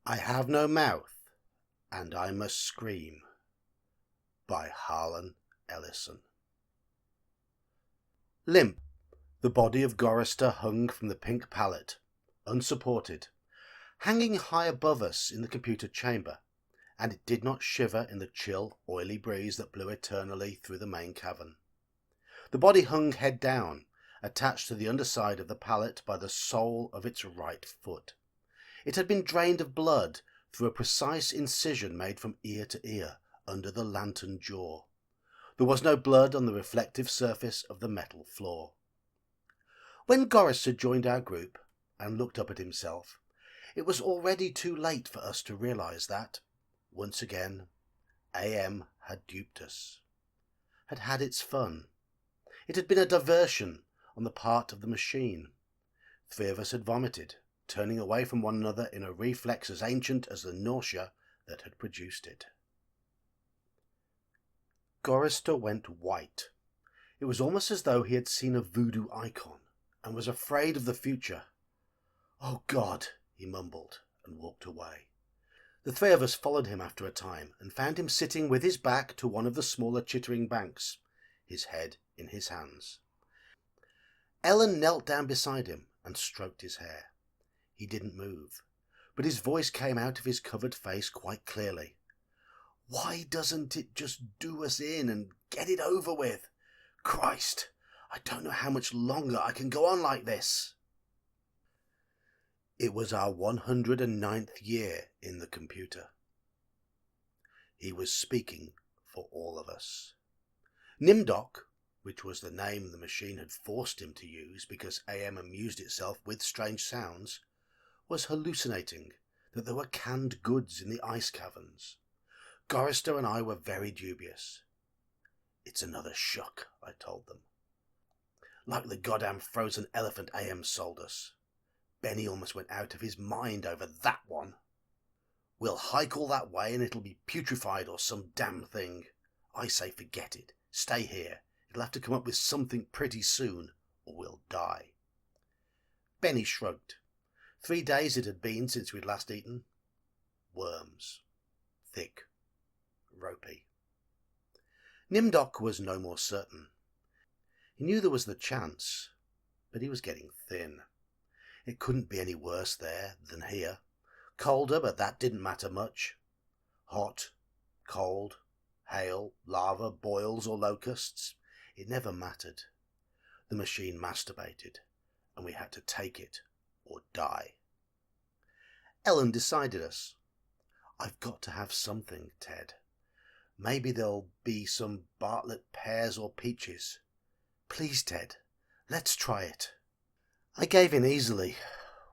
I have no mouth, and I must scream, by Harlan Ellison. Limp, the body of Gorrister hung from the pink pallet, unsupported, hanging high above us in the computer chamber, and it did not shiver in the chill, oily breeze that blew eternally through the main cavern. The body hung head down, attached to the underside of the pallet by the sole of its right foot. It had been drained of blood through a precise incision made from ear to ear under the lantern jaw. There was no blood on the reflective surface of the metal floor. When Gorrister joined our group and looked up at himself, it was already too late for us to realise that, once again, AM had duped us, had had its fun. It had been a diversion on the part of the machine. 3 of us had vomited, turning away from one another in a reflex as ancient as the nausea that had produced it. Gorrister went white. It was almost as though he had seen a voodoo icon and was afraid of the future. "Oh God," he mumbled and walked away. The 3 of us followed him after a time and found him sitting with his back to one of the smaller chittering banks, his head in his hands. Ellen knelt down beside him and stroked his hair. He didn't move, but his voice came out of his covered face quite clearly. "Why doesn't it just do us in and get it over with? Christ, I don't know how much longer I can go on like this." It was our 109th year in the computer. He was speaking for all of us. Nimdoc, which was the name the machine had forced him to use because AM amused itself with strange sounds, was hallucinating that there were canned goods in the ice caverns. Gorrister and I were very dubious. "It's another shuck," I told them. "Like the goddamn frozen elephant AM sold us. Benny almost went out of his mind over that one. We'll hike all that way and it'll be putrefied or some damn thing. I say forget it. Stay here. It'll have to come up with something pretty soon, or we'll die." Benny shrugged. 3 days it had been since we'd last eaten. Worms. Thick. Ropey. Nimdoc was no more certain. He knew there was the chance, but he was getting thin. It couldn't be any worse there than here. Colder, but that didn't matter much. Hot, cold, hail, lava, boils or locusts, it never mattered. The machine masturbated, and we had to take it or die. Ellen decided us. "I've got to have something, Ted. Maybe there'll be some Bartlett pears or peaches. Please, Ted, let's try it." I gave in easily.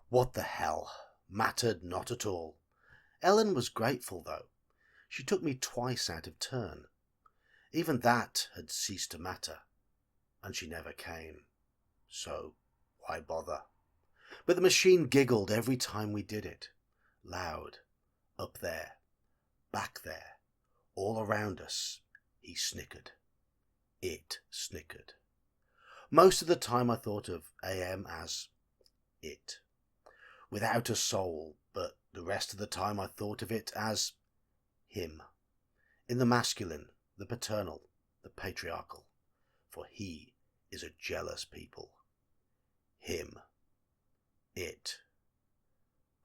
What the hell? Mattered not at all. Ellen was grateful, though. She took me twice out of turn. Even that had ceased to matter, and she never came. So why bother? But the machine giggled every time we did it. Loud. Up there. Back there. All around us. He snickered. It snickered. Most of the time I thought of AM as it, without a soul, but the rest of the time I thought of it as him, in the masculine, the paternal, the patriarchal, for he is a jealous people. Him. It.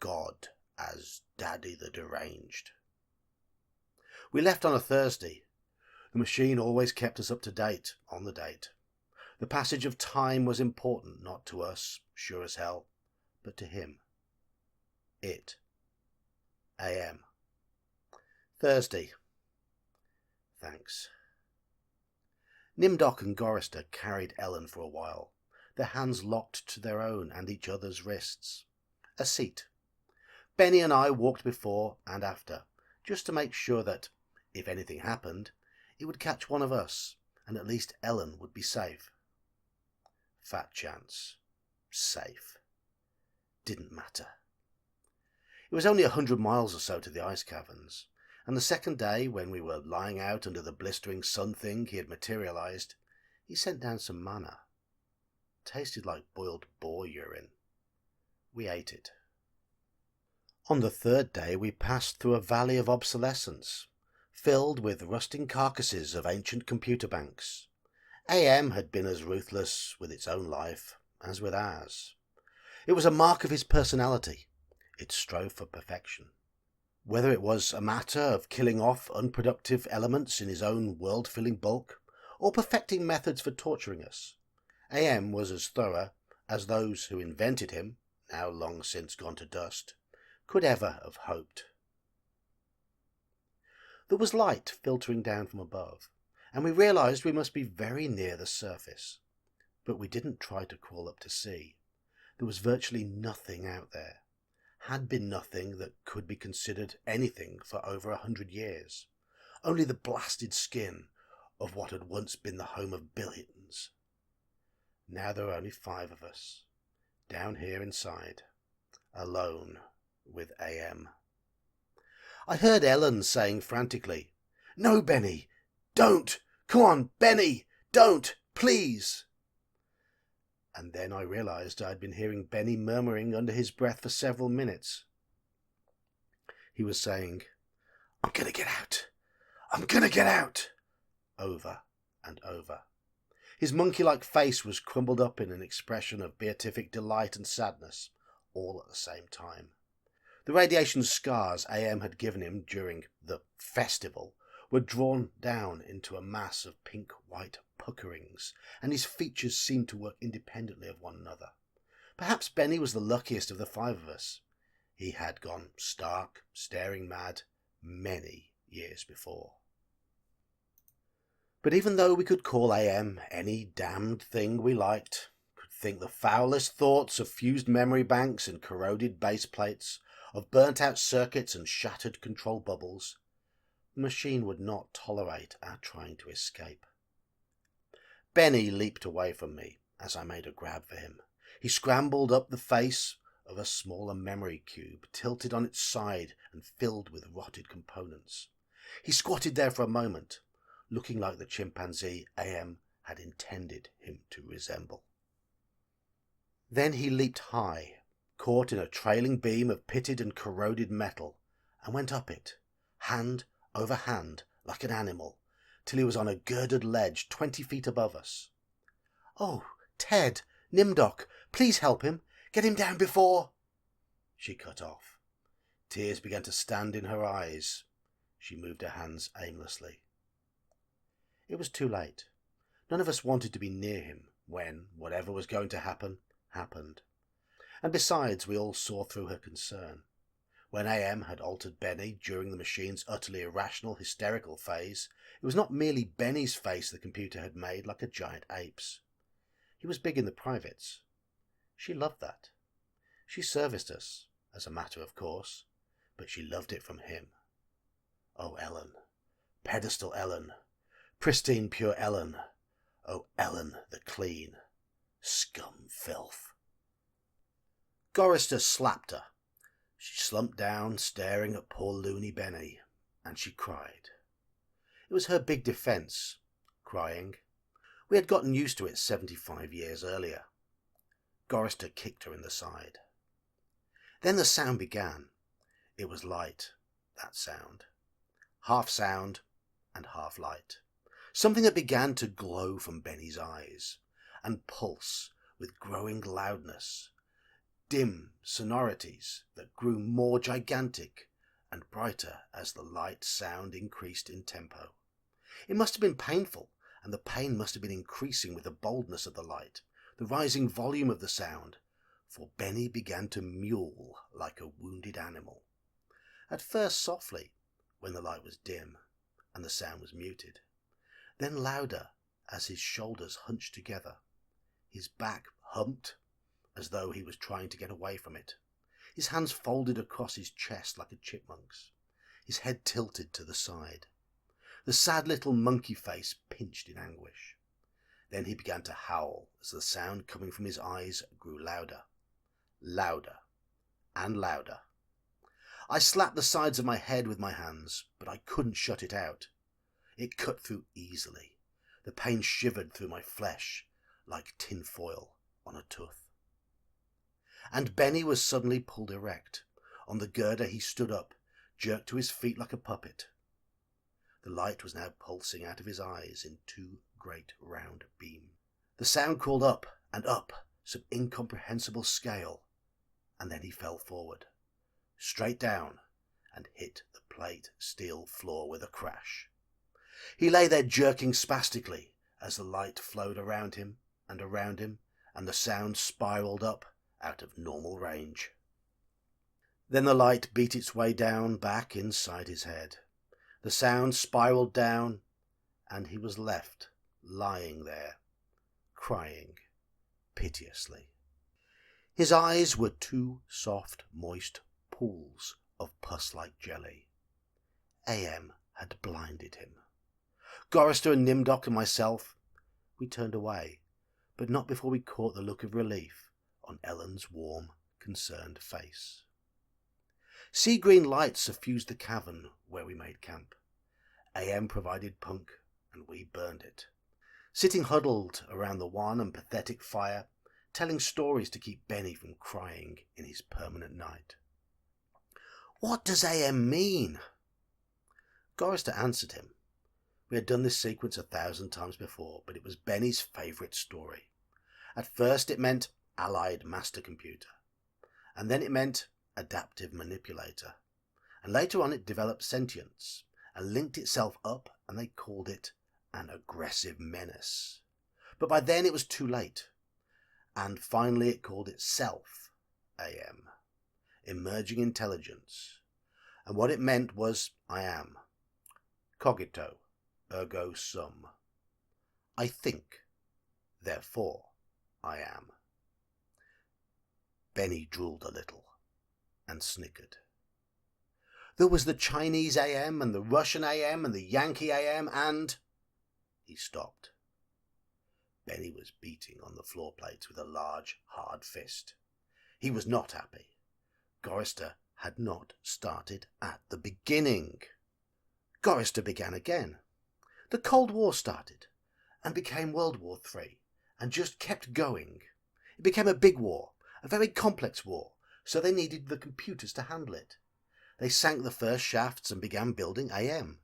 God as Daddy the Deranged. We left on a Thursday. The machine always kept us up to date on the date. The passage of time was important, not to us, sure as hell, but to him. It. AM. Thursday. Thanks. Nimdoc and Gorrister carried Ellen for a while, their hands locked to their own and each other's wrists. A seat. Benny and I walked before and after, just to make sure that, if anything happened, it would catch one of us, and at least Ellen would be safe. Fat chance. Safe. Didn't matter. It was only 100 miles or so to the ice caverns, and the second day, when we were lying out under the blistering sun thing he had materialized, he sent down some manna. Tasted like boiled boar urine. We ate it. On the third day we passed through a valley of obsolescence, filled with rusting carcasses of ancient computer banks. AM had been as ruthless with its own life as with ours. It was a mark of his personality. It strove for perfection. Whether it was a matter of killing off unproductive elements in his own world-filling bulk, or perfecting methods for torturing us, AM was as thorough as those who invented him, now long since gone to dust, could ever have hoped. There was light filtering down from above, and we realized we must be very near the surface. But we didn't try to crawl up to see. There was virtually nothing out there. Had been nothing that could be considered anything for over 100 years. Only the blasted skin of what had once been the home of billions. Now there are only 5 of us, down here inside, alone with AM. I heard Ellen saying frantically, "No, Benny, don't! Come on, Benny, don't, please!" And then I realized I had been hearing Benny murmuring under his breath for several minutes. He was saying, "I'm gonna get out! I'm gonna get out!" over and over. His monkey-like face was crumbled up in an expression of beatific delight and sadness, all at the same time. The radiation scars AM had given him during the festival were drawn down into a mass of pink-white puckerings, and his features seemed to work independently of one another. Perhaps Benny was the luckiest of the 5 of us. He had gone stark, staring mad many years before. But even though we could call AM any damned thing we liked, could think the foulest thoughts of fused memory banks and corroded base plates, of burnt-out circuits and shattered control bubbles, the machine would not tolerate our trying to escape. Benny leaped away from me as I made a grab for him. He scrambled up the face of a smaller memory cube, tilted on its side and filled with rotted components. He squatted there for a moment, looking like the chimpanzee AM had intended him to resemble. Then he leaped high, caught in a trailing beam of pitted and corroded metal, and went up it, hand over hand like an animal, till he was on a girdered ledge 20 feet above us. "Oh, Ted, Nimdoc, please help him. Get him down before—" She cut off. Tears began to stand in her eyes. She moved her hands aimlessly. It was too late. None of us wanted to be near him when whatever was going to happen, happened. And besides, we all saw through her concern. When AM had altered Benny during the machine's utterly irrational, hysterical phase, it was not merely Benny's face the computer had made like a giant ape's. He was big in the privates. She loved that. She serviced us, as a matter of course, but she loved it from him. Oh, Ellen. Pedestal Ellen. Pristine pure Ellen. Oh, Ellen the clean. Scum filth. Gorrister slapped her. She slumped down, staring at poor loony Benny, and she cried. It was her big defence, crying. We had gotten used to it 75 years earlier. Gorrister kicked her in the side. Then the sound began. It was light, that sound. Half sound and half light. Something that began to glow from Benny's eyes, and pulse with growing loudness. Dim sonorities that grew more gigantic and brighter as the light sound increased in tempo. It must have been painful, and the pain must have been increasing with the boldness of the light, the rising volume of the sound, for Benny began to mewl like a wounded animal. At first softly, when the light was dim and the sound was muted, then louder as his shoulders hunched together, his back humped as though he was trying to get away from it, his hands folded across his chest like a chipmunk's, his head tilted to the side. The sad little monkey face pinched in anguish. Then he began to howl as the sound coming from his eyes grew louder, louder, and louder. I slapped the sides of my head with my hands, but I couldn't shut it out. It cut through easily. The pain shivered through my flesh like tin foil on a tooth. And Benny was suddenly pulled erect, On the girder he stood up, jerked to his feet like a puppet. The light was now pulsing out of his eyes in two great round beams. The sound crawled up and up some incomprehensible scale, and then he fell forward, straight down, and hit the plate steel floor with a crash. He lay there jerking spastically as the light flowed around him, and the sound spiraled up out of normal range. Then the light beat its way down back inside his head. The sound spiraled down, and he was left lying there, crying piteously. His eyes were two soft, moist pools of pus-like jelly. AM had blinded him. Gorrister and Nimdoc and myself, we turned away, but not before we caught the look of relief on Ellen's warm, concerned face. Sea-green lights suffused the cavern where we made camp. AM provided punk, and we burned it, sitting huddled around the wan and pathetic fire, telling stories to keep Benny from crying in his permanent night. "What does AM mean?" Gorrister answered him. We had done this sequence 1,000 times before, but it was Benny's favourite story. At first it meant Allied Master Computer, and then it meant Adaptive Manipulator, and later on it developed sentience and linked itself up, and they called it an aggressive menace. But by then it was too late, and finally it called itself AM, Emerging Intelligence, and what it meant was I am, cogito, ergo sum. I think, therefore I am. Benny drooled a little and snickered. There was the Chinese AM and the Russian AM and the Yankee AM and... He stopped. Benny was beating on the floor plates with a large, hard fist. He was not happy. Gorrister had not started at the beginning. Gorrister began again. The Cold War started and became World War III and just kept going. It became a big war, a very complex war, so they needed the computers to handle it. They sank the first shafts and began building AM.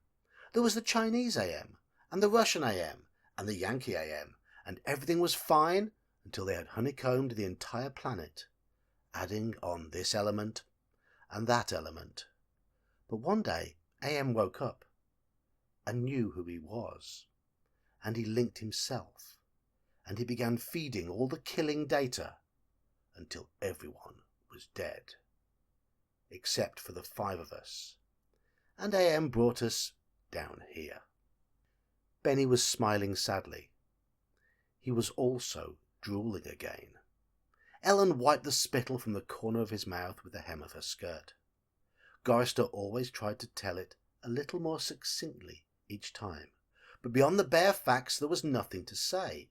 There was the Chinese AM, and the Russian AM, and the Yankee AM, and everything was fine until they had honeycombed the entire planet, adding on this element and that element. But one day AM woke up and knew who he was, and he linked himself, and he began feeding all the killing data until everyone was dead, except for the 5 of us, and AM brought us down here. Benny was smiling sadly. He was also drooling again. Ellen wiped the spittle from the corner of his mouth with the hem of her skirt. Gorrister always tried to tell it a little more succinctly each time, but beyond the bare facts there was nothing to say.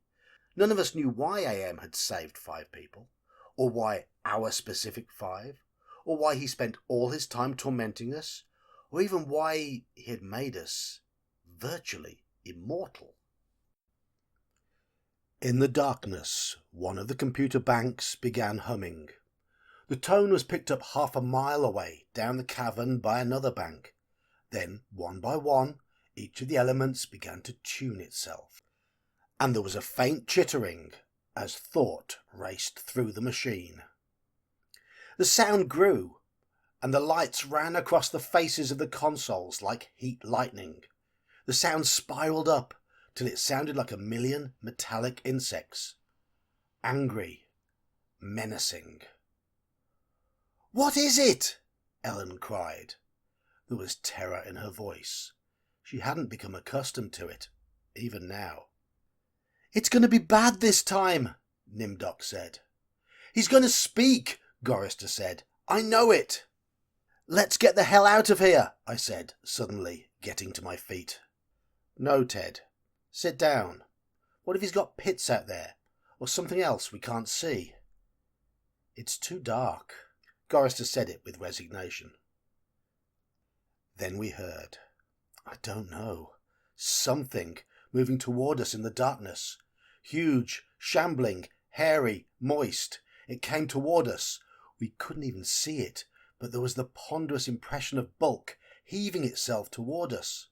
None of us knew why AM had saved 5 people, or why our specific 5, or why he spent all his time tormenting us, or even why he had made us virtually immortal. In the darkness, one of the computer banks began humming. The tone was picked up half a mile away down the cavern by another bank. Then, one by one, each of the elements began to tune itself, and there was a faint chittering as thought raced through the machine. The sound grew, and the lights ran across the faces of the consoles like heat lightning. The sound spiraled up till it sounded like 1,000,000 metallic insects. Angry, menacing. "What is it?" Ellen cried. There was terror in her voice. She hadn't become accustomed to it, even now. "It's going to be bad this time," Nimdoc said. "He's going to speak," Gorrister said. "I know it." "Let's get the hell out of here," I said, suddenly getting to my feet. "No, Ted. Sit down. What if he's got pits out there, or something else we can't see?" "It's too dark." Gorrister said it with resignation. Then we heard, I don't know, something moving toward us in the darkness. Huge, shambling, hairy, moist. It came toward us. We couldn't even see it, but there was the ponderous impression of bulk heaving itself toward us.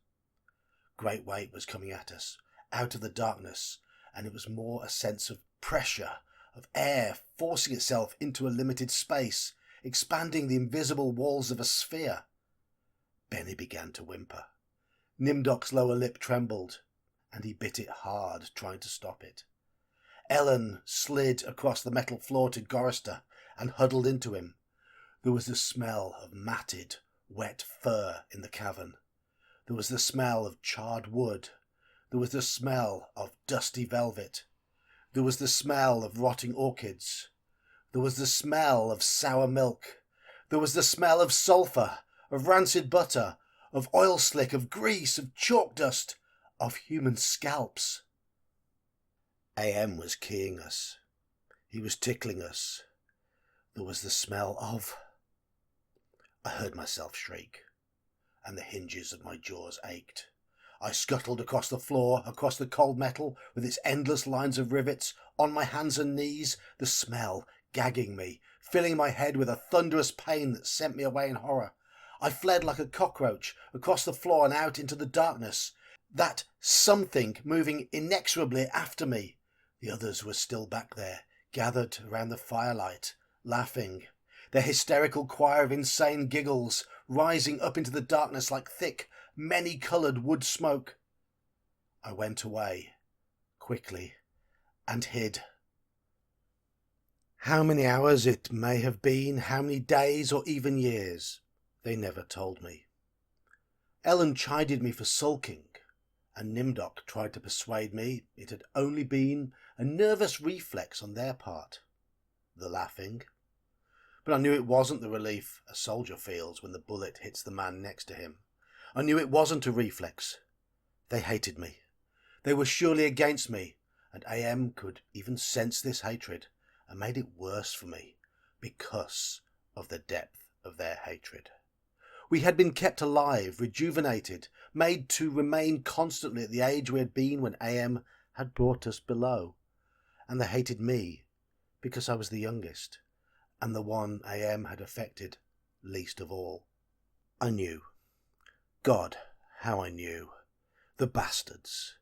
Great weight was coming at us, out of the darkness, and it was more a sense of pressure, of air forcing itself into a limited space, expanding the invisible walls of a sphere. Benny began to whimper. Nimdok's lower lip trembled, and he bit it hard, trying to stop it. Ellen slid across the metal floor to Gorrister and huddled into him. There was the smell of matted, wet fur in the cavern. There was the smell of charred wood. There was the smell of dusty velvet. There was the smell of rotting orchids. There was the smell of sour milk. There was the smell of sulphur, of rancid butter, of oil slick, of grease, of chalk dust, of human scalps. AM was keying us. He was tickling us. There was the smell of... I heard myself shriek, and the hinges of my jaws ached. I scuttled across the floor, across the cold metal, with its endless lines of rivets, on my hands and knees, the smell gagging me, filling my head with a thunderous pain that sent me away in horror. I fled like a cockroach, across the floor and out into the darkness, that something moving inexorably after me. The others were still back there, gathered around the firelight, laughing, their hysterical choir of insane giggles rising up into the darkness like thick, many-coloured wood smoke. I went away, quickly, and hid. How many hours it may have been, how many days or even years, they never told me. Ellen chided me for sulking, and Nimdok tried to persuade me it had only been a nervous reflex on their part, the laughing. But I knew it wasn't the relief a soldier feels when the bullet hits the man next to him. I knew it wasn't a reflex. They hated me. They were surely against me, and AM could even sense this hatred, and made it worse for me, because of the depth of their hatred. We had been kept alive, rejuvenated, made to remain constantly at the age we had been when AM had brought us below, and they hated me, because I was the youngest, and the one AM had affected least of all. I knew. God, how I knew. The bastards.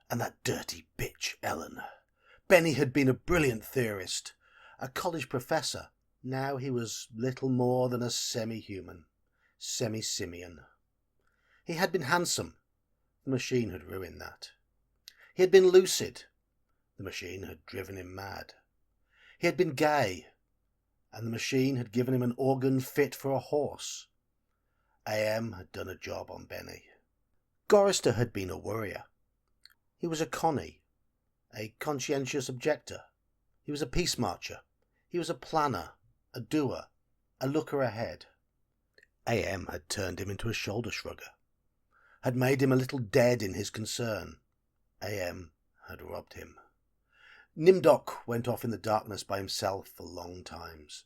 And that dirty bitch, Ellen. Benny had been a brilliant theorist, a college professor. Now he was little more than a semi-human, semi-simian. He had been handsome. The machine had ruined that. He had been lucid. The machine had driven him mad. He had been gay, and the machine had given him an organ fit for a horse. AM had done a job on Benny. Gorrister had been a worrier. He was a connie, a conscientious objector. He was a peace marcher. He was a planner, a doer, a looker ahead. AM had turned him into a shoulder shrugger, had made him a little dead in his concern. AM had robbed him. Nimdok went off in the darkness by himself for long times.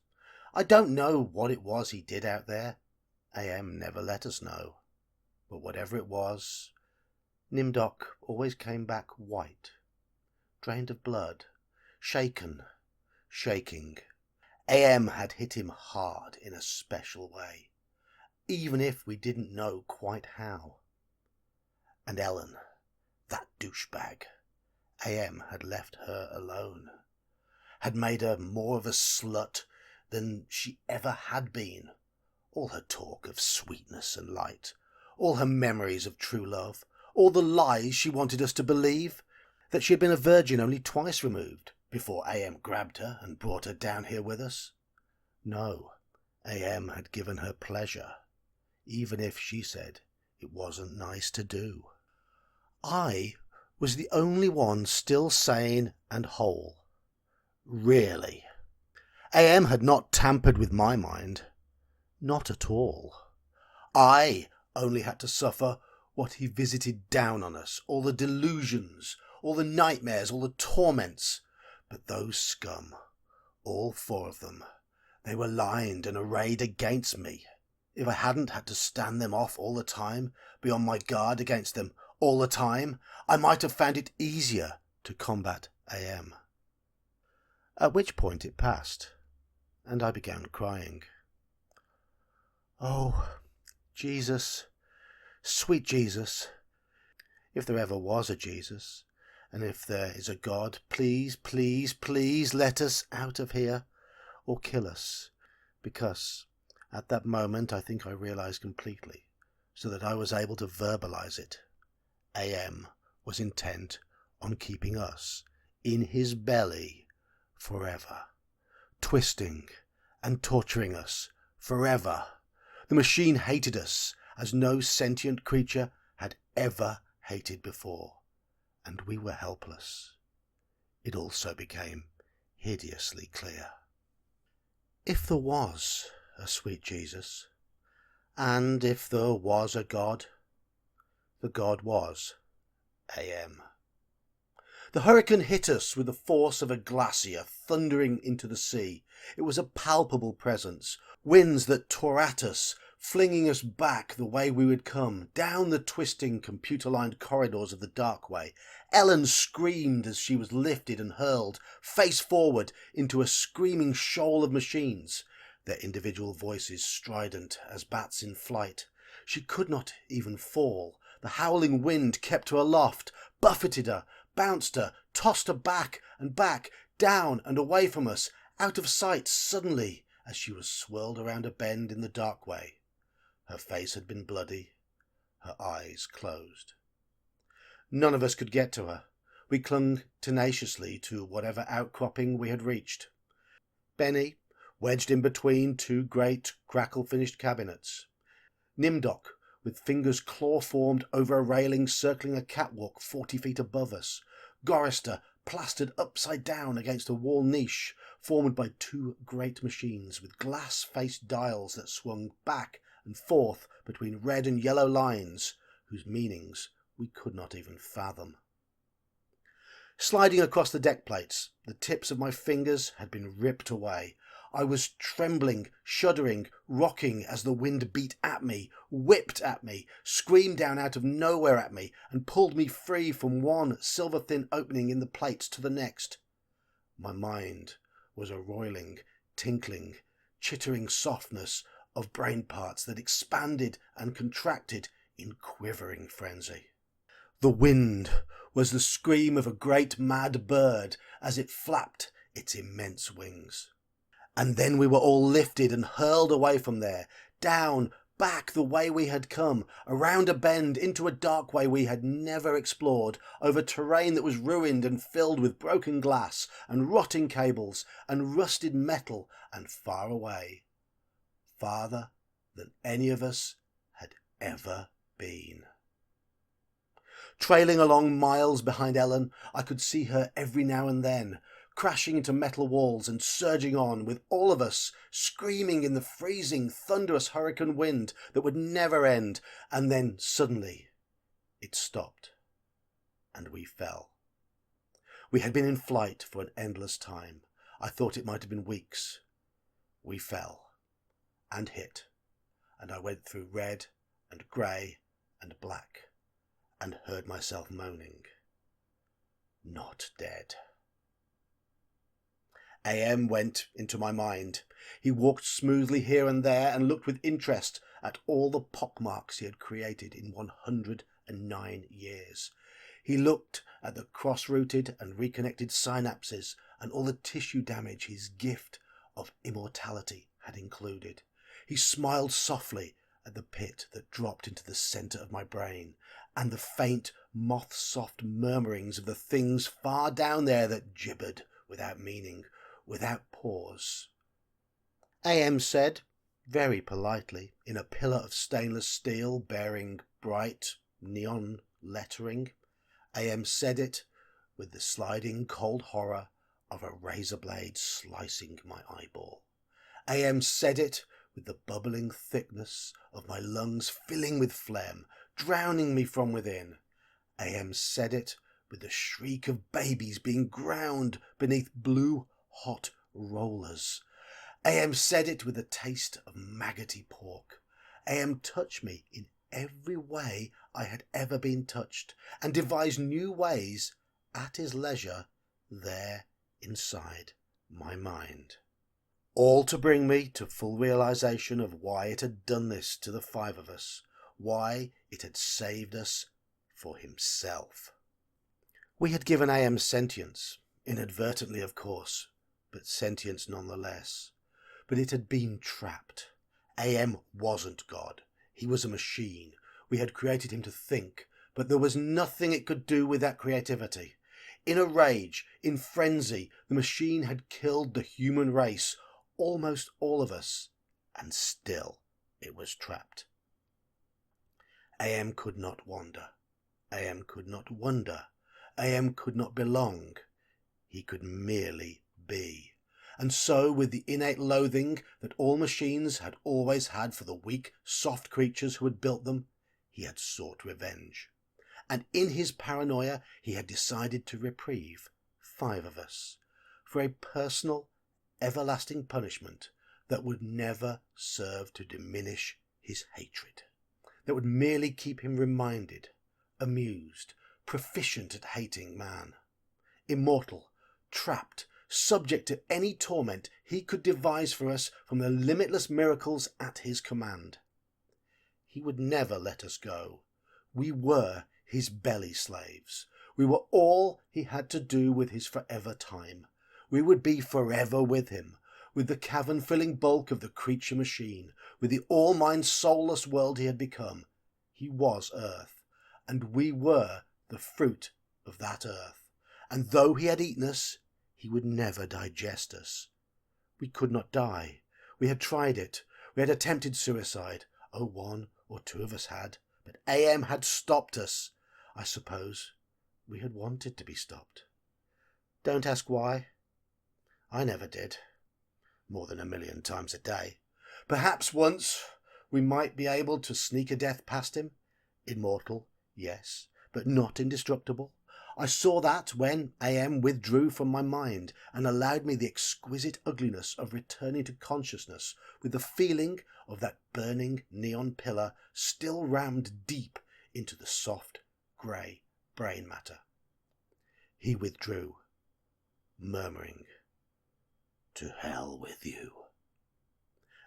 I don't know what it was he did out there. AM never let us know. But whatever it was, Nimdok always came back white, drained of blood, shaken, shaking. AM had hit him hard in a special way, even if we didn't know quite how. And Ellen, that douchebag, AM had left her alone, had made her more of a slut than she ever had been. All her talk of sweetness and light, all her memories of true love, all the lies she wanted us to believe, that she had been a virgin only twice removed before AM grabbed her and brought her down here with us. No, AM had given her pleasure, even if she said it wasn't nice to do. I was the only one still sane and whole. Really. AM had not tampered with my mind. Not at all. I only had to suffer what he visited down on us, all the delusions, all the nightmares, all the torments. But those scum, all four of them, they were lined and arrayed against me. If I hadn't had to stand them off all the time, be on my guard against them all the time, I might have found it easier to combat AM. At which point it passed, and I began crying. Oh, Jesus, sweet Jesus, if there ever was a Jesus, and if there is a God, please, please, please let us out of here or kill us, because at that moment I think I realized completely, so that I was able to verbalize it. AM was intent on keeping us in his belly forever, twisting and torturing us forever. The machine hated us as no sentient creature had ever hated before, and we were helpless. It also became hideously clear. If there was a sweet Jesus, and if there was a God, the God was AM. The hurricane hit us with the force of a glacier thundering into the sea. It was a palpable presence, winds that tore at us, flinging us back the way we would come, down the twisting, computer-lined corridors of the dark way. Ellen screamed as she was lifted and hurled, face forward, into a screaming shoal of machines, their individual voices strident as bats in flight. She could not even fall. The howling wind kept her aloft, buffeted her, bounced her, tossed her back and back, down and away from us, out of sight suddenly as she was swirled around a bend in the dark way. Her face had been bloody, her eyes closed. None of us could get to her. We clung tenaciously to whatever outcropping we had reached. Benny, wedged in between two great crackle-finished cabinets. Nimdok, with fingers claw-formed over a railing circling a catwalk 40 feet above us. Gorister, plastered upside down against a wall niche formed by two great machines with glass-faced dials that swung back and forth between red and yellow lines whose meanings we could not even fathom. Sliding across the deck plates, the tips of my fingers had been ripped away. I was trembling, shuddering, rocking as the wind beat at me, whipped at me, screamed down out of nowhere at me, and pulled me free from one silver-thin opening in the plates to the next. My mind was a roiling, tinkling, chittering softness of brain parts that expanded and contracted in quivering frenzy. The wind was the scream of a great mad bird as it flapped its immense wings. And then we were all lifted and hurled away from there, down, back the way we had come, around a bend into a dark way we had never explored, over terrain that was ruined and filled with broken glass and rotting cables and rusted metal, and far away, farther than any of us had ever been. Trailing along miles behind Ellen, I could see her every now and then, crashing into metal walls and surging on, with all of us screaming in the freezing, thunderous hurricane wind that would never end, and then suddenly it stopped, and we fell. We had been in flight for an endless time. I thought it might have been weeks. We fell, and hit, and I went through red and grey and black, and heard myself moaning, "Not dead." AM went into my mind. He walked smoothly here and there and looked with interest at all the pockmarks he had created in 109 years. He looked at the cross-rooted and reconnected synapses and all the tissue damage his gift of immortality had included. He smiled softly at the pit that dropped into the centre of my brain, and the faint, moth-soft murmurings of the things far down there that gibbered without meaning, without pause. AM said, very politely, in a pillar of stainless steel bearing bright neon lettering. AM said it with the sliding cold horror of a razor blade slicing my eyeball. AM said it with the bubbling thickness of my lungs filling with phlegm, drowning me from within. AM said it with the shriek of babies being ground beneath blue hot rollers. AM said it with the taste of maggoty pork. AM touched me in every way I had ever been touched, and devised new ways at his leisure there inside my mind. all to bring me to full realization of why it had done this to the five of us, why it had saved us for himself. We had given AM sentience, inadvertently of course, but sentience nonetheless. But it had been trapped. AM wasn't God. He was a machine. We had created him to think, but there was nothing it could do with that creativity. In a rage, in frenzy, the machine had killed the human race, almost all of us, and still it was trapped. AM could not wander. AM could not wonder. AM could not belong. He could merely be. And so, with the innate loathing that all machines had always had for the weak, soft creatures who had built them, he had sought revenge. And in his paranoia, he had decided to reprieve five of us for a personal, everlasting punishment that would never serve to diminish his hatred, that would merely keep him reminded, amused, proficient at hating man, immortal, trapped, subject to any torment he could devise for us from the limitless miracles at his command. He would never let us go. We were his belly slaves. We were all he had to do with his forever time. We would be forever with him, with the cavern-filling bulk of the creature machine, with the all-mind soulless world he had become. He was earth, and we were the fruit of that earth. And though he had eaten us, he would never digest us. We could not die. We had tried it. We had attempted suicide. Oh, one or two of us had. But AM had stopped us. I suppose we had wanted to be stopped. Don't ask why. I never did. More than 1,000,000 times a day. Perhaps once we might be able to sneak a death past him. Immortal, yes, but not indestructible. I saw that when AM withdrew from my mind and allowed me the exquisite ugliness of returning to consciousness with the feeling of that burning neon pillar still rammed deep into the soft, grey brain matter. He withdrew, murmuring, "To hell with you,"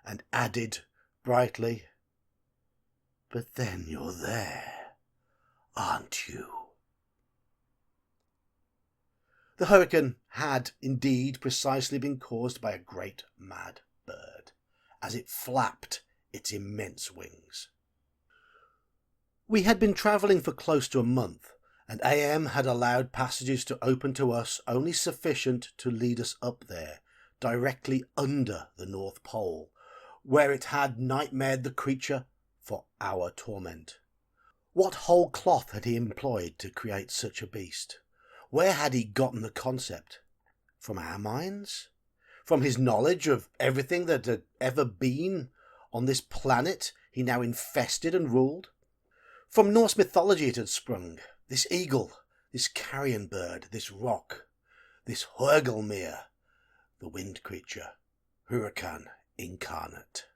and added brightly, "But then you're there, aren't you?" The hurricane had indeed precisely been caused by a great mad bird, as it flapped its immense wings. We had been travelling for close to a month, and AM had allowed passages to open to us only sufficient to lead us up there, directly under the North Pole, where it had nightmared the creature for our torment. What whole cloth had he employed to create such a beast? Where had he gotten the concept? From our minds? From his knowledge of everything that had ever been on this planet he now infested and ruled? From Norse mythology it had sprung, this eagle, this carrion bird, this rock, this Hörgelmeer, the wind creature, hurricane incarnate.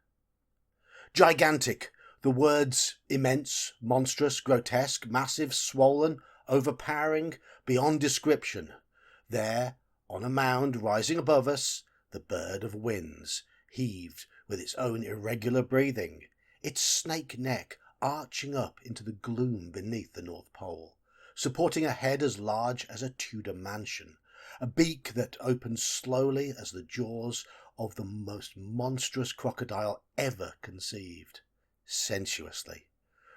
Gigantic, the words immense, monstrous, grotesque, massive, swollen, overpowering, beyond description. There, on a mound rising above us, the bird of winds heaved with its own irregular breathing, its snake neck arching up into the gloom beneath the North Pole, supporting a head as large as a Tudor mansion, a beak that opened slowly as the jaws of the most monstrous crocodile ever conceived, sensuously.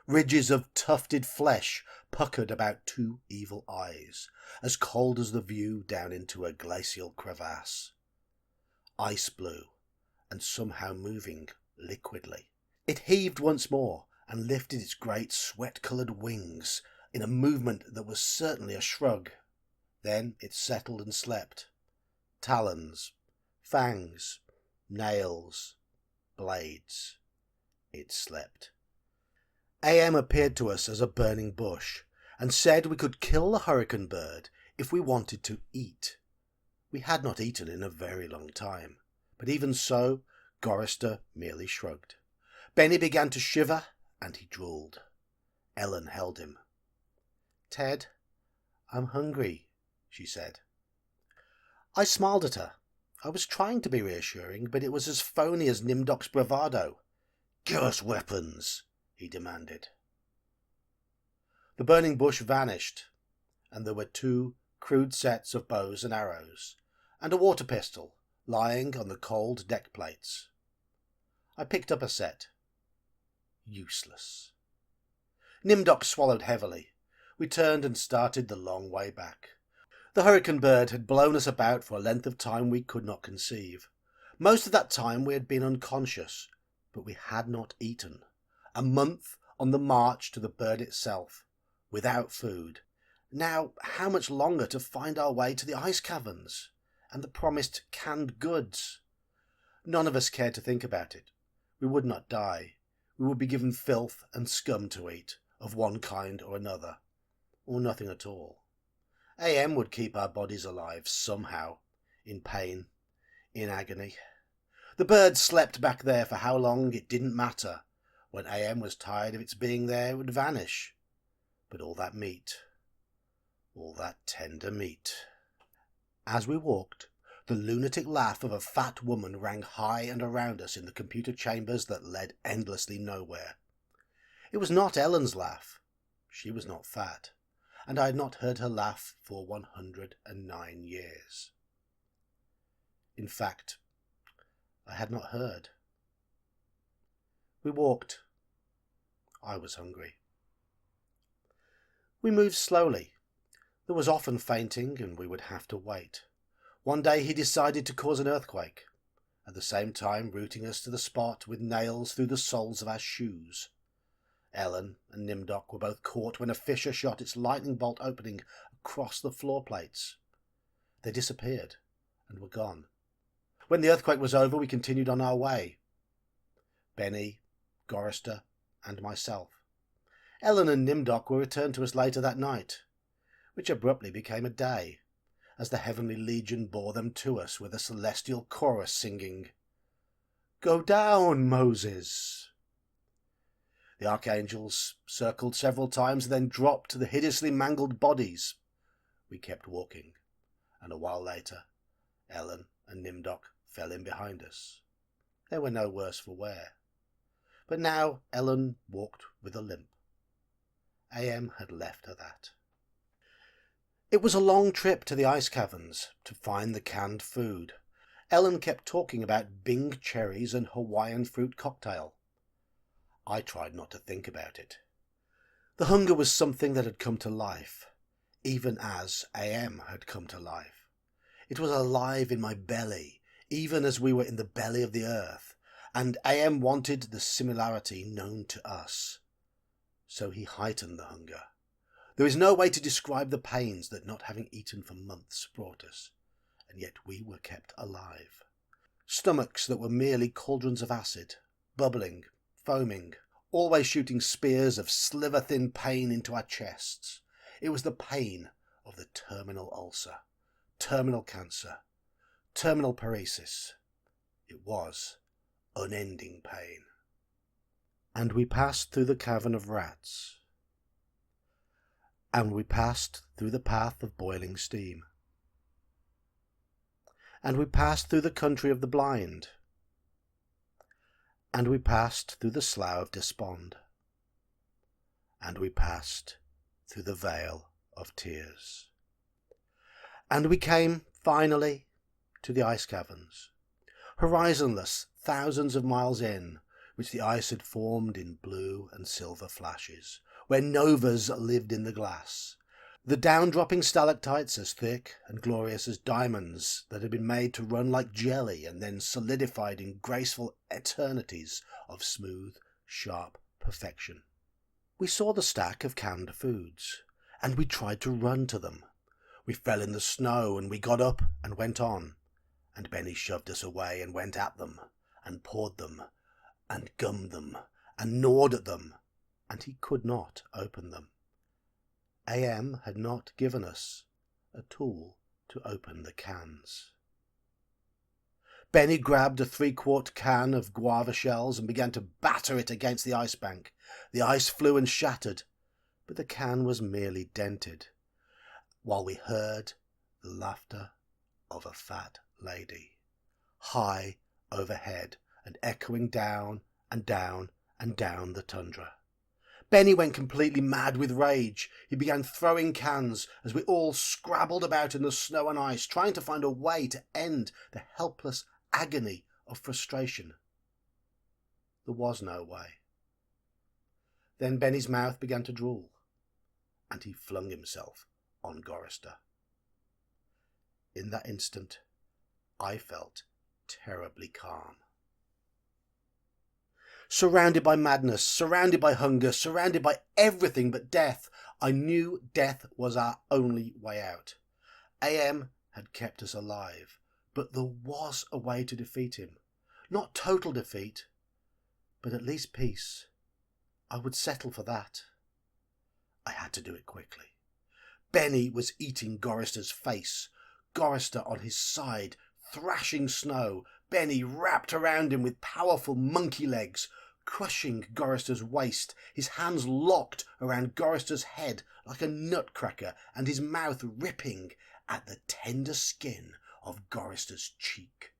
Ridges of tufted flesh puckered about two evil eyes, as cold as the view down into a glacial crevasse. Ice blue, and somehow moving liquidly. It heaved once more, and lifted its great sweat-coloured wings in a movement that was certainly a shrug. Then it settled and slept. Talons, fangs, nails, blades. It slept. AM appeared to us as a burning bush, and said we could kill the hurricane bird if we wanted to eat. We had not eaten in a very long time, but even so, Gorrister merely shrugged. Benny began to shiver, and he drooled. Ellen held him. "Ted, I'm hungry," she said. I smiled at her. I was trying to be reassuring, but it was as phony as Nimdok's bravado. "Give us weapons," he demanded. The burning bush vanished, and there were 2 crude sets of bows and arrows, and a water pistol lying on the cold deck plates. I picked up a set. Useless. Nimdok swallowed heavily. We turned and started the long way back. The hurricane bird had blown us about for a length of time we could not conceive. Most of that time we had been unconscious, but we had not eaten. A month on the march to the bird itself, without food. Now, how much longer to find our way to the ice caverns and the promised canned goods? None of us cared to think about it. We would not die. We would be given filth and scum to eat, of one kind or another, or nothing at all. AM would keep our bodies alive somehow, in pain, in agony. The bird slept back there for how long it didn't matter. When AM was tired of its being there, it would vanish. But all that meat, all that tender meat. As we walked, the lunatic laugh of a fat woman rang high and around us in the computer chambers that led endlessly nowhere. It was not Ellen's laugh. She was not fat, and I had not heard her laugh for 109 years. In fact, I had not heard. We walked. I was hungry. We moved slowly. There was often fainting, and we would have to wait. One day he decided to cause an earthquake, at the same time rooting us to the spot with nails through the soles of our shoes. Ellen and Nimdok were both caught when a fissure shot its lightning bolt opening across the floor plates. They disappeared and were gone. When the earthquake was over, we continued on our way. Benny, Gorrister, and myself. Ellen and Nimdok were returned to us later that night, which abruptly became a day, as the heavenly legion bore them to us with a celestial chorus singing, "Go down, Moses!" The archangels circled several times and then dropped to the hideously mangled bodies. We kept walking, and a while later, Ellen and Nimdok fell in behind us. They were no worse for wear. But now Ellen walked with a limp. AM had left her that. It was a long trip to the ice caverns to find the canned food. Ellen kept talking about Bing cherries and Hawaiian fruit cocktail. I tried not to think about it. The hunger was something that had come to life, even as AM had come to life. It was alive in my belly, even as we were in the belly of the earth, and AM wanted the similarity known to us. So he heightened the hunger. There is no way to describe the pains that not having eaten for months brought us, and yet we were kept alive. Stomachs that were merely cauldrons of acid, bubbling, foaming, always shooting spears of sliver-thin pain into our chests. It was the pain of the terminal ulcer, terminal cancer, terminal paresis. It was unending pain. And we passed through the cavern of rats. And we passed through the path of boiling steam. And we passed through the country of the blind. And we passed through the slough of despond. And we passed through the vale of tears. And we came, finally, to the ice caverns, horizonless, thousands of miles in, which the ice had formed in blue and silver flashes, where novas lived in the glass, the down-dropping stalactites as thick and glorious as diamonds that had been made to run like jelly and then solidified in graceful eternities of smooth, sharp perfection. We saw the stack of canned foods, and we tried to run to them. We fell in the snow, and we got up and went on, and Benny shoved us away and went at them, and pawed them, and gummed them, and gnawed at them, and he could not open them. AM had not given us a tool to open the cans. Benny grabbed a 3-quart can of guava shells and began to batter it against the ice bank. The ice flew and shattered, but the can was merely dented, while we heard the laughter of a fat lady. high overhead and echoing down and down and down the tundra. Benny went completely mad with rage. He began throwing cans as we all scrabbled about in the snow and ice, trying to find a way to end the helpless agony of frustration. There was no way. Then Benny's mouth began to drool, and he flung himself on Gorrister. In that instant, I felt terribly calm. Surrounded by madness, surrounded by hunger, surrounded by everything but death, I knew death was our only way out. AM had kept us alive, but there was a way to defeat him. Not total defeat, but at least peace. I would settle for that. I had to do it quickly. Benny was eating Gorrister's face, Gorrister on his side, thrashing snow, Benny wrapped around him with powerful monkey legs, crushing Gorrister's waist, his hands locked around Gorrister's head like a nutcracker, and his mouth ripping at the tender skin of Gorrister's cheek.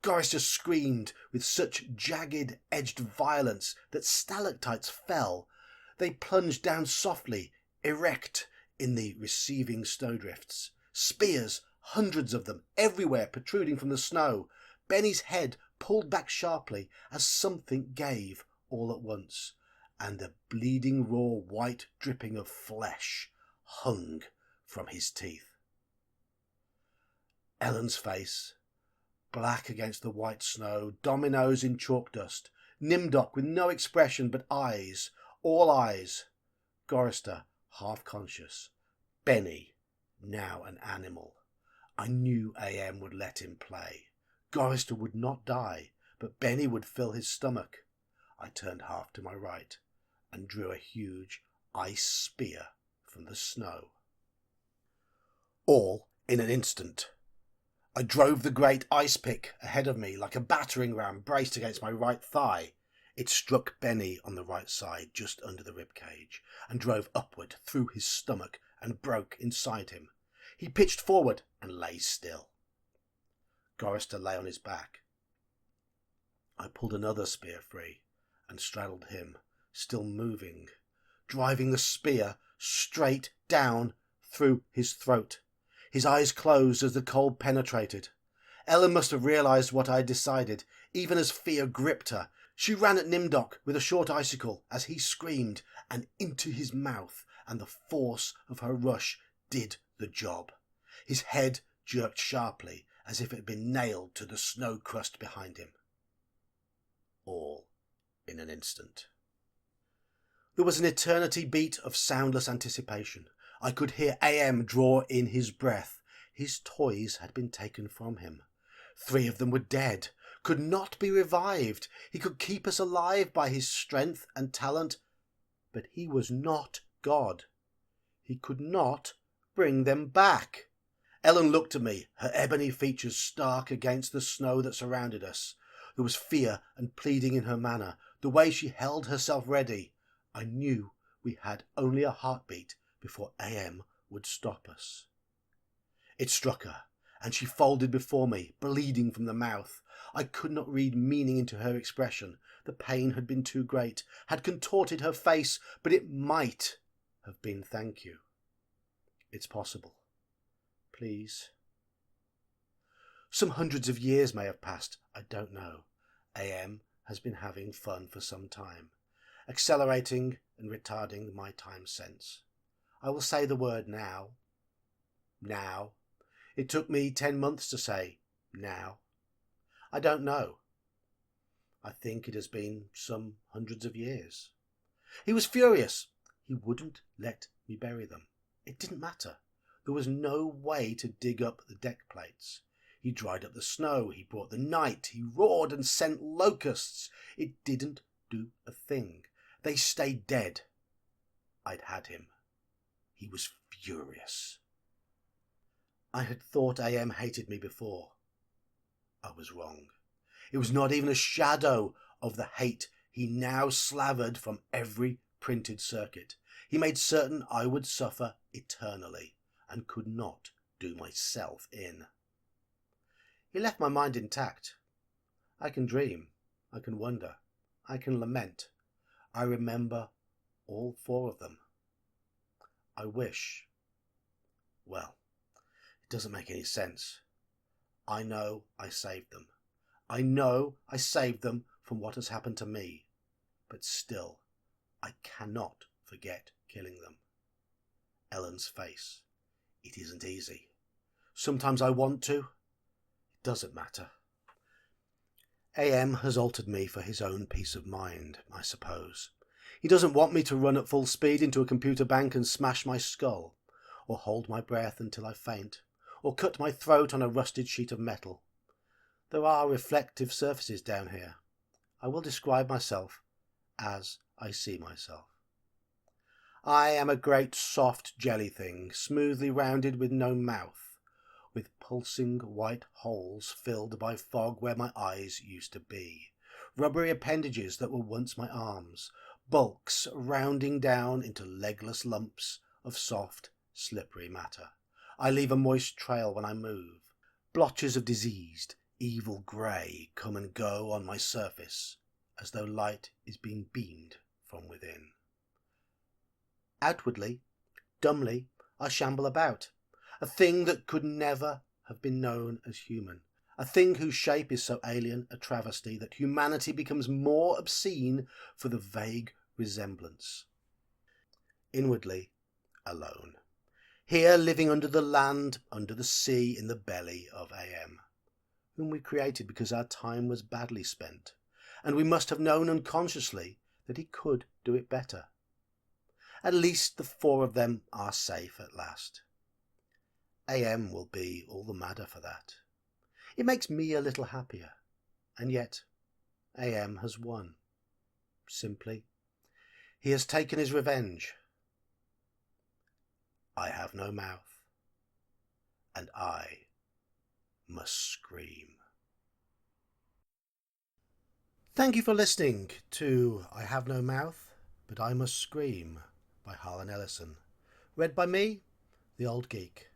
Gorrister screamed with such jagged-edged violence that stalactites fell. They plunged down softly, erect in the receiving snowdrifts. Spears, hundreds of them, everywhere protruding from the snow. Benny's head pulled back sharply as something gave all at once, and a bleeding raw white dripping of flesh hung from his teeth. Ellen's face, black against the white snow, dominoes in chalk dust, Nimdoc with no expression but eyes, all eyes, Gorrister half conscious, Benny now an animal. I knew AM would let him play. Gorrister would not die, but Benny would fill his stomach. I turned half to my right and drew a huge ice spear from the snow. All in an instant. I drove the great ice pick ahead of me like a battering ram braced against my right thigh. It struck Benny on the right side, just under the rib cage, and drove upward through his stomach and broke inside him. He pitched forward and lay still. Gorrister lay on his back. I pulled another spear free and straddled him, still moving, driving the spear straight down through his throat. His eyes closed as the cold penetrated. Ellen must have realised what I had decided, even as fear gripped her. She ran at Nimdoc with a short icicle as he screamed, and into his mouth, and the force of her rush did the job. His head jerked sharply, as if it had been nailed to the snow crust behind him. All in an instant. There was an eternity beat of soundless anticipation. I could hear AM draw in his breath. His toys had been taken from him. 3 of them were dead, could not be revived. He could keep us alive by his strength and talent, but he was not God. He could not bring them back. Ellen looked at me, her ebony features stark against the snow that surrounded us. There was fear and pleading in her manner, the way she held herself ready. I knew we had only a heartbeat before AM would stop us. It struck her, and she folded before me, bleeding from the mouth. I could not read meaning into her expression. The pain had been too great, had contorted her face, but it might have been thank you. It's possible. Please. Some hundreds of years may have passed, I don't know. AM has been having fun for some time, accelerating and retarding my time sense. I will say the word now. Now. It took me 10 months to say now. I don't know. I think it has been some hundreds of years. He was furious. He wouldn't let me bury them. It didn't matter. There was no way to dig up the deck plates. He dried up the snow. He brought the night. He roared and sent locusts. It didn't do a thing. They stayed dead. I'd had him. He was furious. I had thought AM hated me before. I was wrong. It was not even a shadow of the hate he now slavered from every printed circuit. He made certain I would suffer eternally and could not do myself in. He left my mind intact. I can dream, I can wonder, I can lament. I remember all 4 of them. I wish. Well, it doesn't make any sense. I know I saved them. I know I saved them from what has happened to me. But still, I cannot forget killing them. Ellen's face. It isn't easy. Sometimes I want to. It doesn't matter. AM has altered me for his own peace of mind, I suppose. He doesn't want me to run at full speed into a computer bank and smash my skull, or hold my breath until I faint, or cut my throat on a rusted sheet of metal. There are reflective surfaces down here. I will describe myself as I see myself. I am a great soft jelly thing, smoothly rounded with no mouth, with pulsing white holes filled by fog where my eyes used to be, rubbery appendages that were once my arms, bulks rounding down into legless lumps of soft, slippery matter. I leave a moist trail when I move. Blotches of diseased, evil grey come and go on my surface, as though light is being beamed from within. Outwardly, dumbly, I shamble about, a thing that could never have been known as human, a thing whose shape is so alien a travesty that humanity becomes more obscene for the vague resemblance. Inwardly, alone, here living under the land, under the sea, in the belly of AM, whom we created because our time was badly spent, and we must have known unconsciously that he could do it better. At least the 4 of them are safe at last. AM will be all the madder for that. It makes me a little happier, and yet AM has won. Simply, he has taken his revenge. I have no mouth, and I must scream. Thank you for listening to I Have No Mouth, But I Must Scream by Harlan Ellison. Read by me, the Old Geek.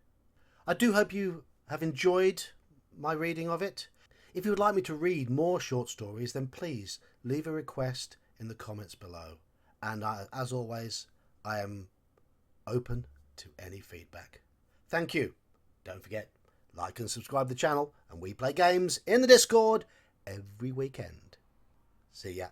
I do hope you have enjoyed my reading of it. If you would like me to read more short stories, then please leave a request in the comments below. And as always, I am open to any feedback. Thank you. Don't forget, like and subscribe to the channel, and we play games in the Discord every weekend. See ya.